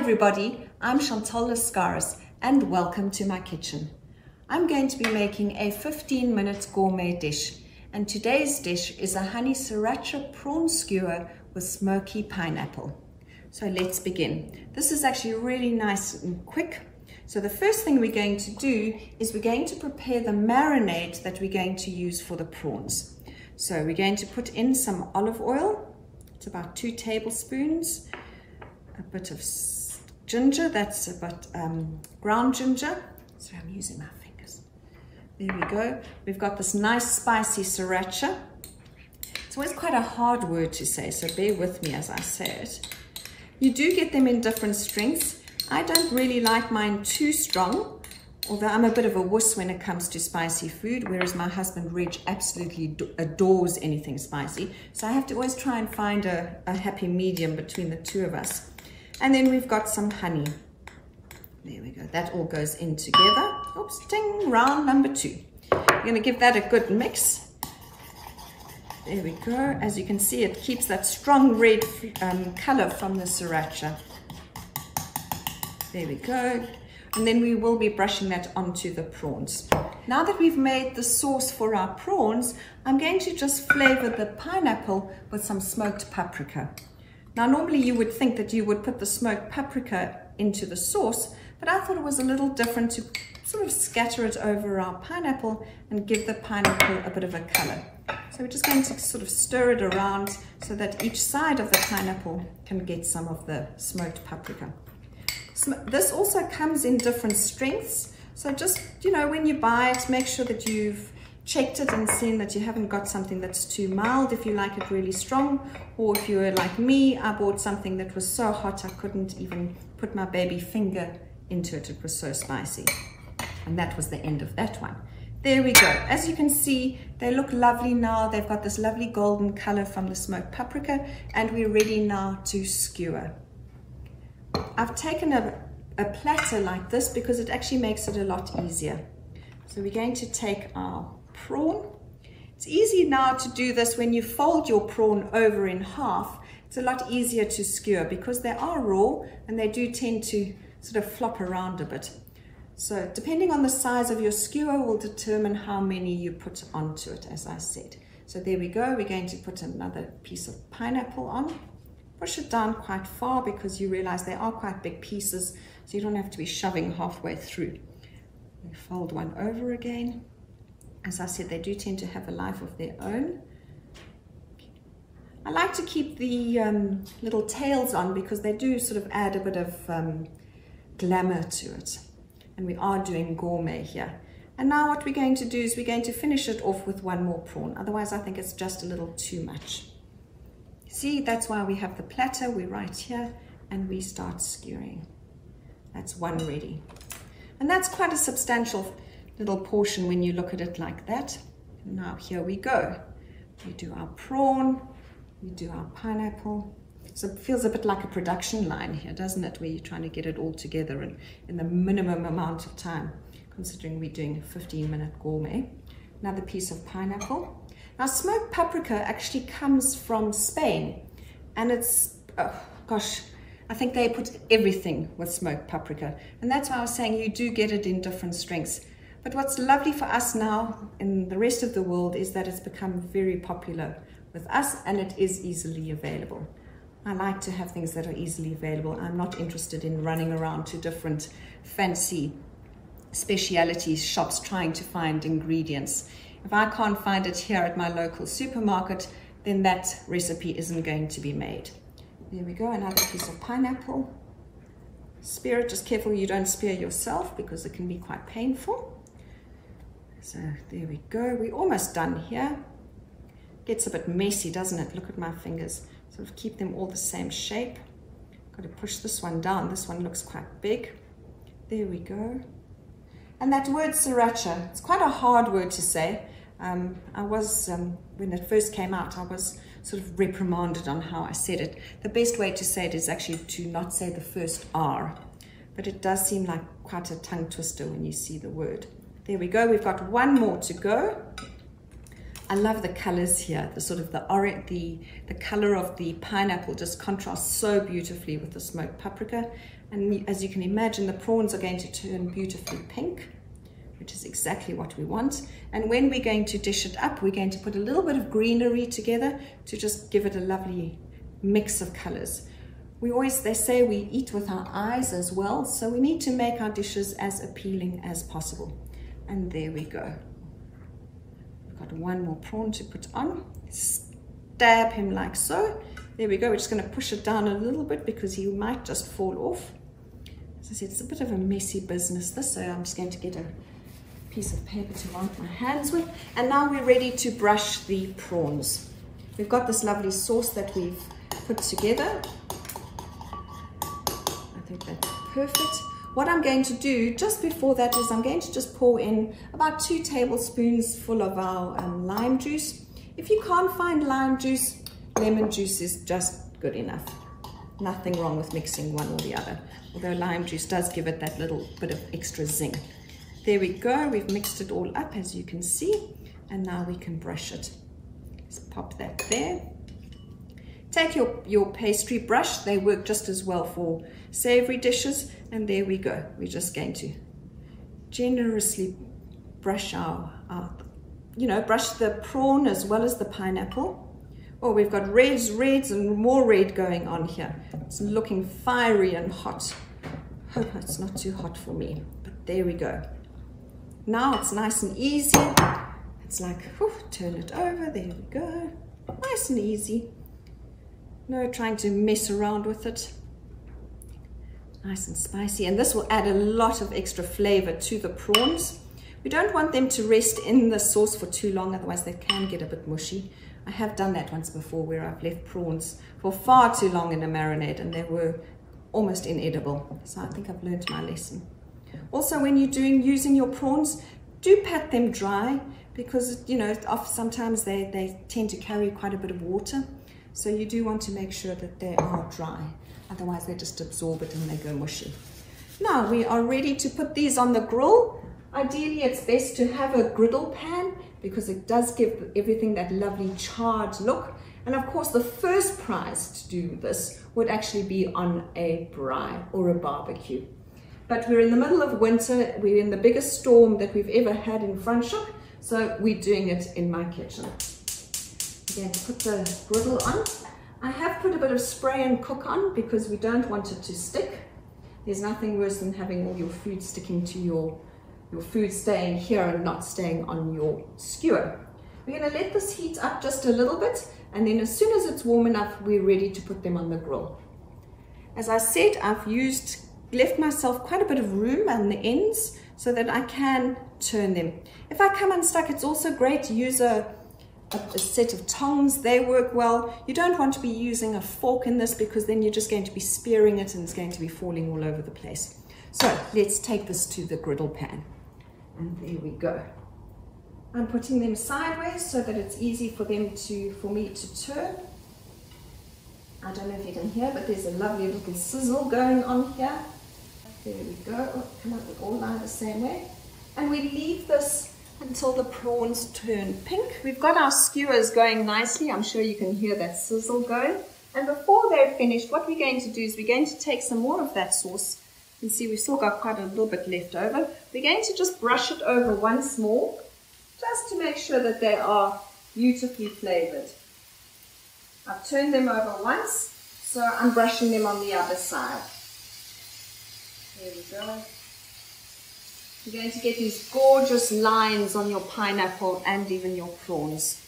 everybody, I'm Chantal Lascaris and welcome to my kitchen. I'm going to be making a 15-minute gourmet dish, and today's dish is a honey sriracha prawn skewer with smoky pineapple. So let's begin. This is actually really nice and quick. So the first thing we're going to do is we're going to prepare the marinade that we're going to use for the prawns. So we're going to put in some olive oil. It's about 2 tablespoons. A bit of ginger, that's about ground ginger. So I'm using my fingers. There we go. We've got this nice spicy sriracha. It's always quite a hard word to say, so bear with me as I say it. You do get them in different strengths. I don't really like mine too strong, although I'm a bit of a wuss when it comes to spicy food, whereas my husband Reg absolutely adores anything spicy. So I have to always try and find a happy medium between the two of us. And then we've got some honey. There we go. That all goes in together. Oops, ding, round number 2. We're going to give that a good mix. There we go. As you can see, it keeps that strong red color from the sriracha. There we go. And then we will be brushing that onto the prawns. Now that we've made the sauce for our prawns, I'm going to just flavor the pineapple with some smoked paprika. Now, normally you would think that you would put the smoked paprika into the sauce, but I thought it was a little different to sort of scatter it over our pineapple and give the pineapple a bit of a color. So we're just going to sort of stir it around so that each side of the pineapple can get some of the smoked paprika. This also comes in different strengths. So just, you know, when you buy it, make sure that you've checked it and seen that you haven't got something that's too mild if you like it really strong, or if you were like me, I bought something that was so hot I couldn't even put my baby finger into it. It was so spicy. And that was the end of that one. There we go. As you can see, they look lovely now. They've got this lovely golden color from the smoked paprika, and we're ready now to skewer. I've taken a platter like this because it actually makes it a lot easier. So we're going to take our prawn. It's easy now to do this when you fold your prawn over in half. It's a lot easier to skewer because they are raw and they do tend to sort of flop around a bit. So depending on the size of your skewer will determine how many you put onto it, as I said. So there we go. We're going to put another piece of pineapple on. Push it down quite far because you realize they are quite big pieces, so you don't have to be shoving halfway through. We fold one over again. As I said, they do tend to have a life of their own. I like to keep the little tails on because they do sort of add a bit of glamour to it. And we are doing gourmet here. And now what we're going to do is we're going to finish it off with one more prawn. Otherwise, I think it's just a little too much. See, that's why we have the platter. We're right here and we start skewering. That's one ready. And that's quite a substantial little portion when you look at it like that. Now here we go. We do our prawn, we do our pineapple. So it feels a bit like a production line here, doesn't it? Where you're trying to get it all together in the minimum amount of time, considering we're doing a 15-minute gourmet. Another piece of pineapple. Now smoked paprika actually comes from Spain, and it's, oh gosh, I think they put everything with smoked paprika. And that's why I was saying you do get it in different strengths. But what's lovely for us now in the rest of the world is that it's become very popular with us and it is easily available. I like to have things that are easily available. I'm not interested in running around to different fancy specialty shops trying to find ingredients. If I can't find it here at my local supermarket, then that recipe isn't going to be made. There we go, another piece of pineapple. Spear it, just careful you don't spear yourself because it can be quite painful. So there we go, we're almost done here. Gets a bit messy, doesn't it? Look at my fingers. Sort of keep them all the same shape. Got to push this one down. This one looks quite big. There we go. And that word sriracha, it's quite a hard word to say. When it first came out, I was sort of reprimanded on how I said it. The best way to say it is actually to not say the first R, but it does seem like quite a tongue twister when you see the word. There we go, we've got one more to go. I love the colors here. The sort of the orange, the color of the pineapple just contrasts so beautifully with the smoked paprika. And as you can imagine, the prawns are going to turn beautifully pink, which is exactly what we want. And when we're going to dish it up, we're going to put a little bit of greenery together to just give it a lovely mix of colors. They say we eat with our eyes as well, so we need to make our dishes as appealing as possible. And there we go. We've got one more prawn to put on. Stab him like so. There we go. We're just going to push it down a little bit because he might just fall off. As I said, it's a bit of a messy business this, so I'm just going to get a piece of paper to wipe my hands with. And now we're ready to brush the prawns. We've got this lovely sauce that we've put together. I think that's perfect. What I'm going to do just before that is I'm going to just pour in about 2 tablespoons full of our lime juice. If you can't find lime juice, lemon juice is just good enough. Nothing wrong with mixing one or the other, although lime juice does give it that little bit of extra zing. There we go, we've mixed it all up as you can see, and now we can brush it. Let's pop that there. Take your pastry brush, they work just as well for savory dishes, and there we go. We're just going to generously brush brush the prawn as well as the pineapple. Oh, we've got reds, and more red going on here. It's looking fiery and hot. Hope it's not too hot for me, but there we go. Now it's nice and easy. It's like, whew, turn it over, there we go. Nice and easy. No trying to mess around with it. Nice and spicy, and this will add a lot of extra flavor to the prawns. We don't want them to rest in the sauce for too long, otherwise they can get a bit mushy. I have done that once before where I've left prawns for far too long in a marinade and they were almost inedible. So I think I've learned my lesson. Also, when you're using your prawns, do pat them dry because, sometimes they tend to carry quite a bit of water. So you do want to make sure that they are dry. Otherwise they just absorb it and they go mushy. Now we are ready to put these on the grill. Ideally, it's best to have a griddle pan because it does give everything that lovely charred look. And of course, the first prize to do this would actually be on a braai or a barbecue. But we're in the middle of winter. We're in the biggest storm that we've ever had in Franschhoek, so we're doing it in my kitchen. I'm going to put the griddle on. I have put a bit of spray and cook on because we don't want it to stick. There's nothing worse than having all your food sticking to your food staying here and not staying on your skewer. We're going to let this heat up just a little bit, and then as soon as it's warm enough, we're ready to put them on the grill. As I said, I've left myself quite a bit of room on the ends so that I can turn them. If I come unstuck, it's also great to use a set of tongs. They work well. You don't want to be using a fork in this because then you're just going to be spearing it and it's going to be falling all over the place. So let's take this to the griddle pan. And there we go. I'm putting them sideways so that it's easy for me to turn. I don't know if you can hear, but there's a lovely little sizzle going on here. There we go. Oh, come on, we all lie the same way. And we leave this until the prawns turn pink. We've got our skewers going nicely. I'm sure you can hear that sizzle going. And before they're finished, what we're going to do is we're going to take some more of that sauce. You can see we've still got quite a little bit left over. We're going to just brush it over once more, just to make sure that they are beautifully flavored. I've turned them over once, so I'm brushing them on the other side. There we go. You're going to get these gorgeous lines on your pineapple and even your prawns.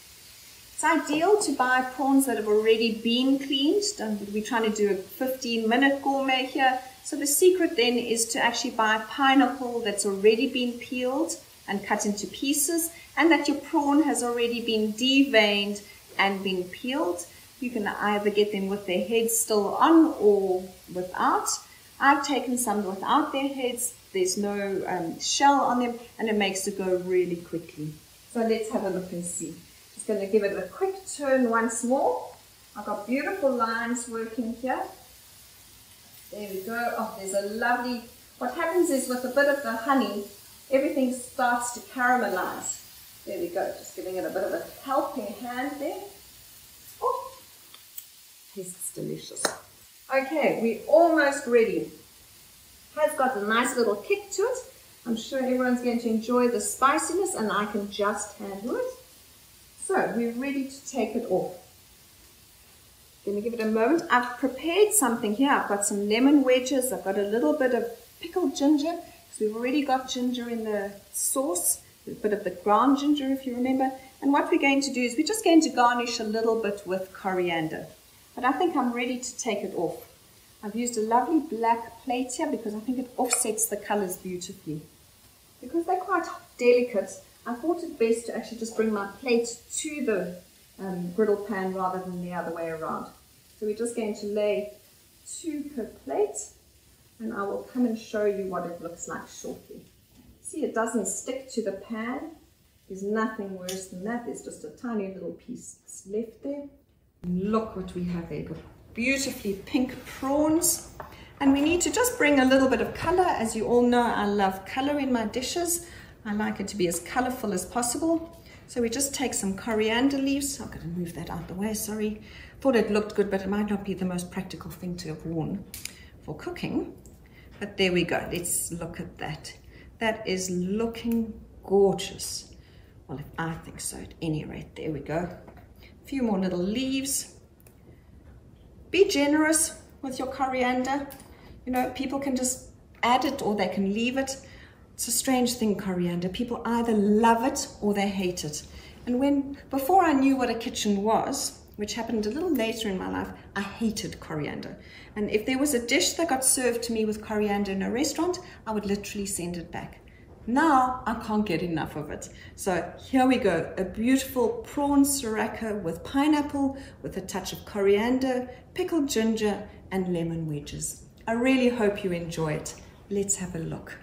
It's ideal to buy prawns that have already been cleaned. We're trying to do a 15-minute gourmet here. So the secret then is to actually buy pineapple that's already been peeled and cut into pieces, and that your prawn has already been deveined and been peeled. You can either get them with their heads still on or without. I've taken some without their heads. There's no shell on them and it makes it go really quickly. So let's have a look and see. Just going to give it a quick turn once more. I've got beautiful lines working here. There we go. Oh, there's a lovely, what happens is with a bit of the honey, everything starts to caramelize. There we go, just giving it a bit of a helping hand there. Oh, tastes delicious. Okay, we're almost ready. Has got a nice little kick to it. I'm sure everyone's going to enjoy the spiciness and I can just handle it. So we're ready to take it off. Going to give it a moment. I've prepared something here. I've got some lemon wedges. I've got a little bit of pickled ginger because we've already got ginger in the sauce. A bit of the ground ginger if you remember. And what we're going to do is we're just going to garnish a little bit with coriander. But I think I'm ready to take it off. I've used a lovely black plate here because I think it offsets the colors beautifully. Because they're quite delicate, I thought it best to actually just bring my plate to the griddle pan rather than the other way around. So we're just going to lay 2 per plate and I will come and show you what it looks like shortly. See, it doesn't stick to the pan. There's nothing worse than that. There's just a tiny little piece that's left there. And look what we have there. Beautifully pink prawns, and we need to just bring a little bit of color. As you all know, I love color in my dishes. I like it to be as colorful as possible. So we just take some coriander leaves. I've got to move that out the way, sorry. Thought it looked good, but it might not be the most practical thing to have worn for cooking. But there we go. Let's look at that. That is looking gorgeous. Well, if I think so, at any rate, there we go. A few more little leaves. Be generous with your coriander. You know, people can just add it or they can leave it. It's a strange thing, coriander. People either love it or they hate it. And before I knew what a kitchen was, which happened a little later in my life, I hated coriander. And if there was a dish that got served to me with coriander in a restaurant, I would literally send it back. Now I can't get enough of it. So here we go, a beautiful prawn sriracha with pineapple, with a touch of coriander, pickled ginger and lemon wedges. I really hope you enjoy it. Let's have a look.